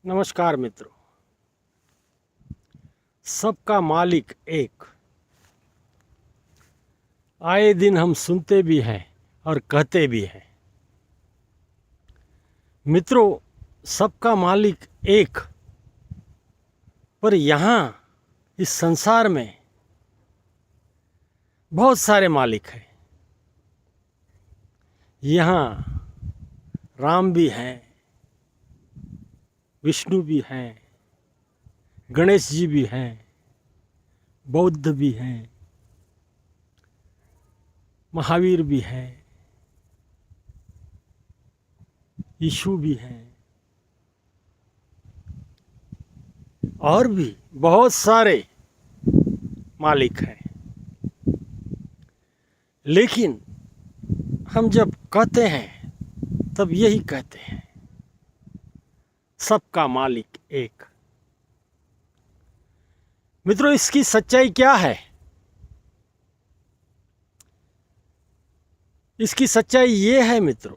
नमस्कार मित्रों। सबका मालिक एक। आए दिन हम सुनते भी हैं और कहते भी हैं। मित्रों, सबका मालिक एक, पर यहाँ इस संसार में बहुत सारे मालिक हैं। यहाँ राम भी हैं, विष्णु भी हैं, गणेश जी भी हैं, बौद्ध भी हैं, महावीर भी हैं, यीशु भी हैं और भी बहुत सारे मालिक हैं। लेकिन हम जब कहते हैं तब यही कहते हैं, सबका मालिक एक। मित्रों, इसकी सच्चाई क्या है? इसकी सच्चाई ये है मित्रों,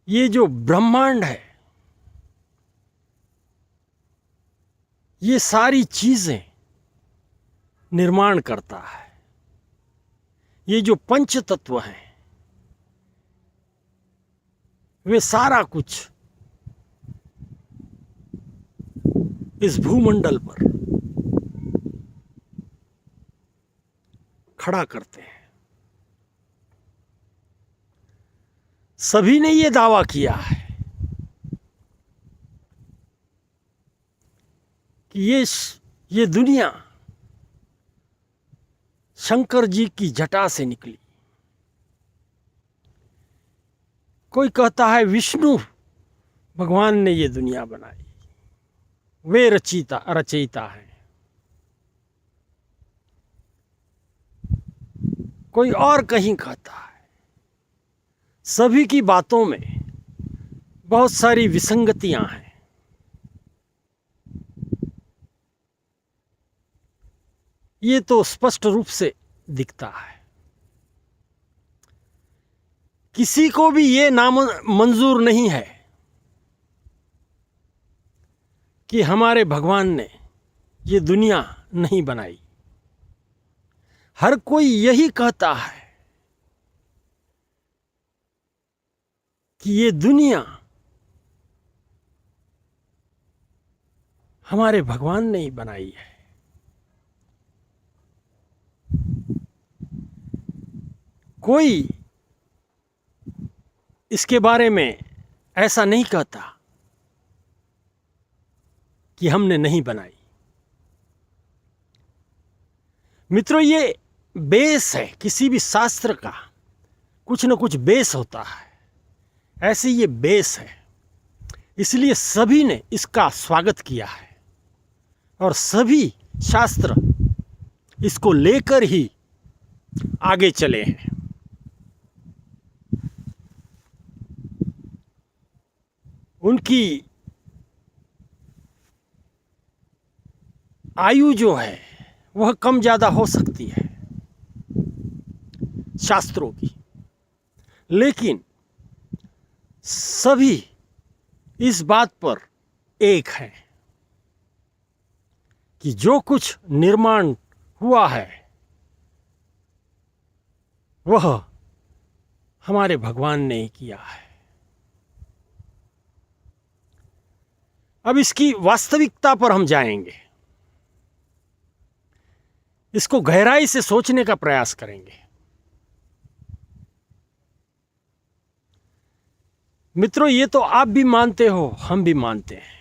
ये जो ब्रह्मांड है, ये सारी चीजें निर्माण करता है। ये जो पंच तत्व हैं, वे सारा कुछ इस भूमंडल पर खड़ा करते हैं। सभी ने ये दावा किया है कि ये दुनिया शंकर जी की जटा से निकली। कोई कहता है विष्णु भगवान ने ये दुनिया बनाई, वे रचयिता हैं। कोई और कहीं कहता है। सभी की बातों में बहुत सारी विसंगतियां हैं। ये तो स्पष्ट रूप से दिखता है। किसी को भी ये मंजूर नहीं है कि हमारे भगवान ने ये दुनिया नहीं बनाई। हर कोई यही कहता है कि ये दुनिया हमारे भगवान ने ही बनाई है। कोई इसके बारे में ऐसा नहीं कहता कि हमने नहीं बनाई। मित्रों, ये बेस है किसी भी शास्त्र का। कुछ न कुछ बेस होता है, ऐसे ये बेस है। इसलिए सभी ने इसका स्वागत किया है और सभी शास्त्र इसको लेकर ही आगे चले हैं। उनकी आयु जो है वह कम ज़्यादा हो सकती है शास्त्रों की, लेकिन सभी इस बात पर एक है कि जो कुछ निर्माण हुआ है वह हमारे भगवान ने ही किया है। अब इसकी वास्तविकता पर हम जाएंगे, इसको गहराई से सोचने का प्रयास करेंगे। मित्रों, ये तो आप भी मानते हो, हम भी मानते हैं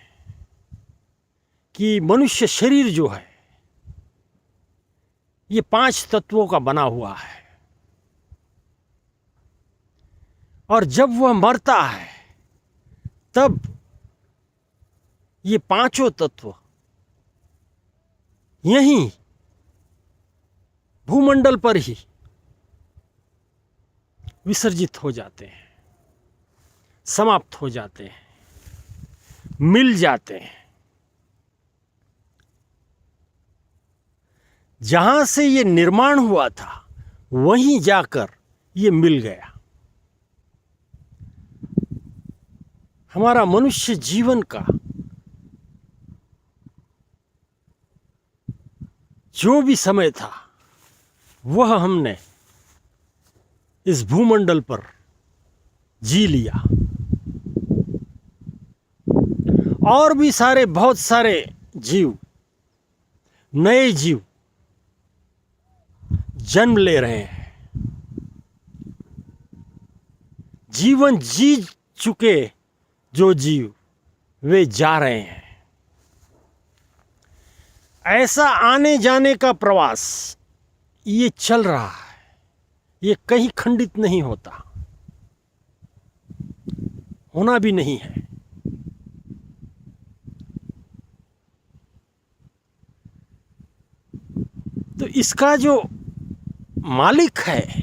कि मनुष्य शरीर जो है ये 5 तत्वों का बना हुआ है और जब वह मरता है तब ये 5 तत्व यहीं भूमंडल पर ही विसर्जित हो जाते हैं, समाप्त हो जाते हैं, मिल जाते हैं। जहां से ये निर्माण हुआ था वहीं जाकर ये मिल गया। हमारा मनुष्य जीवन का जो भी समय था वह हमने इस भूमंडल पर जी लिया। और भी बहुत सारे जीव, नए जीव जन्म ले रहे हैं। जीवन जी चुके जो जीव वे जा रहे हैं। ऐसा आने जाने का प्रवास ये चल रहा है, ये कहीं खंडित नहीं होता, होना भी नहीं है। तो इसका जो मालिक है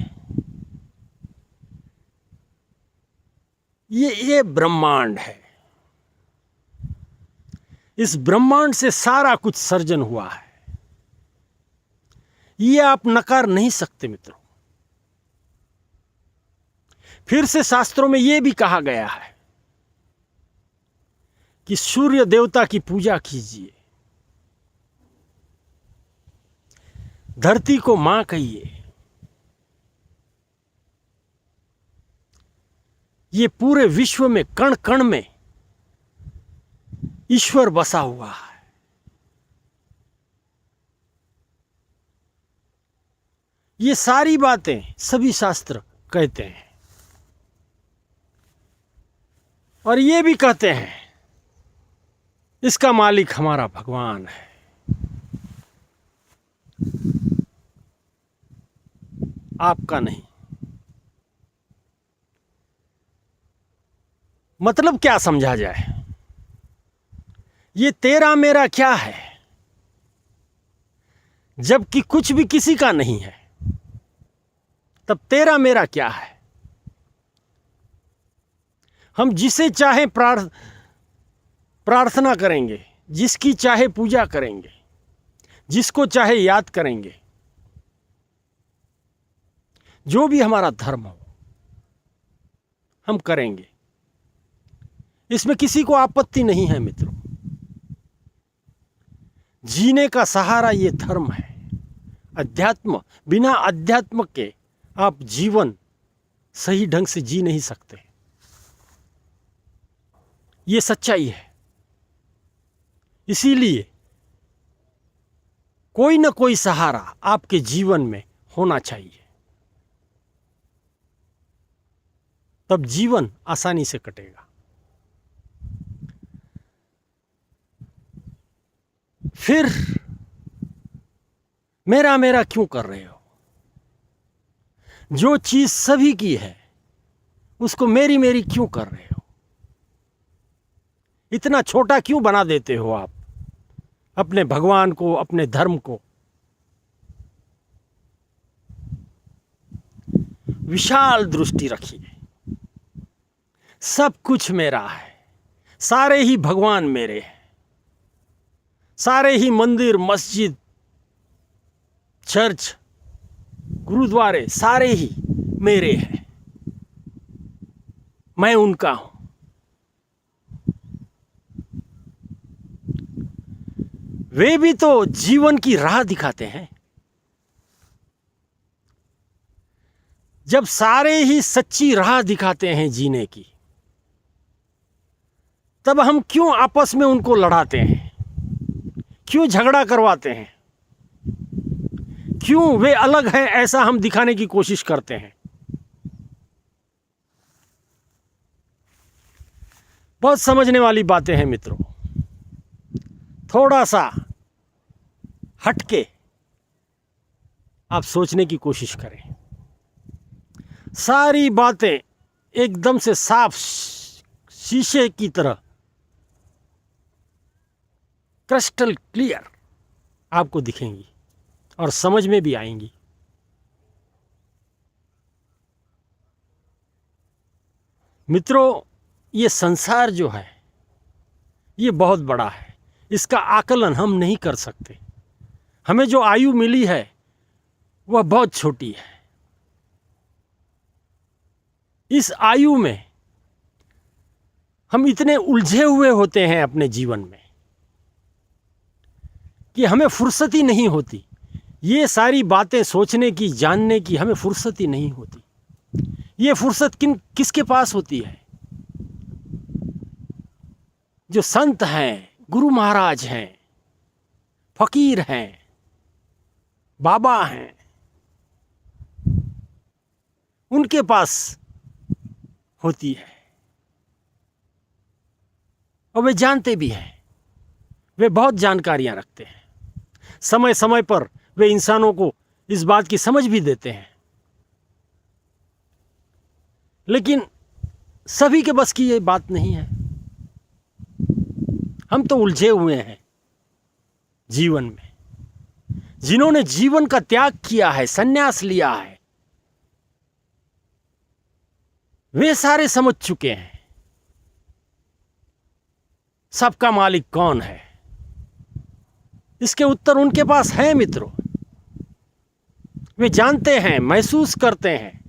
ये ब्रह्मांड है। इस ब्रह्मांड से सारा कुछ सर्जन हुआ है, ये आप नकार नहीं सकते मित्रों। फिर से शास्त्रों में यह भी कहा गया है कि सूर्य देवता की पूजा कीजिए, धरती को मां कहिए। ये पूरे विश्व में कण कण में ईश्वर बसा हुआ है। ये सारी बातें सभी शास्त्र कहते हैं और ये भी कहते हैं इसका मालिक हमारा भगवान है। आपका नहीं। मतलब क्या समझा जाए? ये तेरा मेरा क्या है, जबकि कुछ भी किसी का नहीं है, तब तेरा मेरा क्या है? हम जिसे चाहे प्रार्थना करेंगे, जिसकी चाहे पूजा करेंगे, जिसको चाहे याद करेंगे, जो भी हमारा धर्म हो हम करेंगे, इसमें किसी को आपत्ति नहीं है मित्रों। जीने का सहारा ये धर्म है, अध्यात्म। बिना अध्यात्म के आप जीवन सही ढंग से जी नहीं सकते, ये सच्चाई है। इसीलिए कोई ना कोई सहारा आपके जीवन में होना चाहिए, तब जीवन आसानी से कटेगा। फिर मेरा मेरा क्यों कर रहे हो? जो चीज सभी की है उसको मेरी मेरी क्यों कर रहे हो? इतना छोटा क्यों बना देते हो आप अपने भगवान को, अपने धर्म को? विशाल दृष्टि रखिए। सब कुछ मेरा है, सारे ही भगवान मेरे हैं, सारे ही मंदिर, मस्जिद, चर्च, गुरुद्वारे सारे ही मेरे हैं, मैं उनका हूं। वे भी तो जीवन की राह दिखाते हैं। जब सारे ही सच्ची राह दिखाते हैं जीने की, तब हम क्यों आपस में उनको लड़ाते हैं? क्यों झगड़ा करवाते हैं? क्यों वे अलग हैं ऐसा हम दिखाने की कोशिश करते हैं? बहुत समझने वाली बातें हैं मित्रों। थोड़ा सा हटके आप सोचने की कोशिश करें। सारी बातें एकदम से साफ शीशे की तरह क्रिस्टल क्लियर आपको दिखेंगी और समझ में भी आएंगी। मित्रों, ये संसार जो है ये बहुत बड़ा है, इसका आकलन हम नहीं कर सकते। हमें जो आयु मिली है वह बहुत छोटी है। इस आयु में हम इतने उलझे हुए होते हैं अपने जीवन में कि हमें फुर्सत ही नहीं होती। ये सारी बातें सोचने की, जानने की हमें फुर्सत ही नहीं होती। ये फुर्सत किसके पास होती है? जो संत हैं, गुरु महाराज हैं, फकीर हैं, बाबा हैं, उनके पास होती है। और वे जानते भी हैं, वे बहुत जानकारियां रखते हैं। समय समय पर वे इंसानों को इस बात की समझ भी देते हैं। लेकिन सभी के बस की ये बात नहीं है। हम तो उलझे हुए हैं जीवन में। जिन्होंने जीवन का त्याग किया है, संन्यास लिया है, वे सारे समझ चुके हैं सबका मालिक कौन है। इसके उत्तर उनके पास है मित्रों। वे जानते हैं, महसूस करते हैं,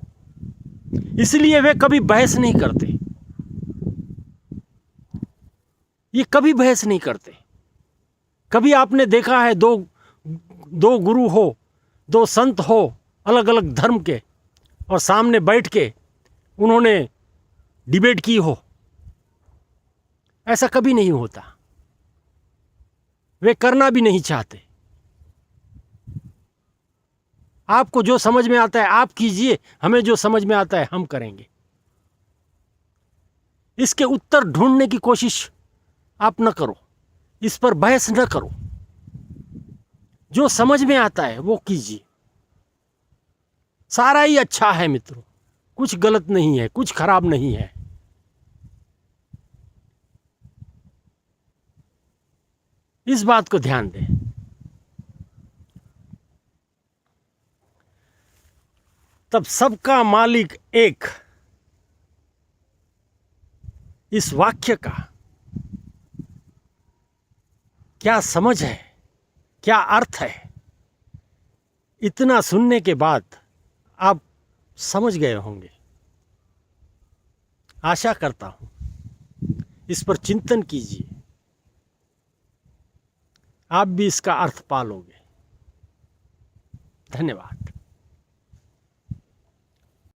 इसलिए वे कभी बहस नहीं करते। ये कभी बहस नहीं करते। कभी आपने देखा है दो गुरु हो, दो संत हो अलग अलग धर्म के, और सामने बैठ के उन्होंने डिबेट की हो? ऐसा कभी नहीं होता। वे करना भी नहीं चाहते। आपको जो समझ में आता है आप कीजिए, हमें जो समझ में आता है हम करेंगे। इसके उत्तर ढूंढने की कोशिश आप न करो, इस पर बहस न करो। जो समझ में आता है वो कीजिए। सारा ही अच्छा है मित्रों, कुछ गलत नहीं है, कुछ खराब नहीं है। इस बात को ध्यान दें। तब सबका मालिक एक, इस वाक्य का क्या समझ है, क्या अर्थ है? इतना सुनने के बाद आप समझ गए होंगे, आशा करता हूं। इस पर चिंतन कीजिए, आप भी इसका अर्थ पालोगे। धन्यवाद।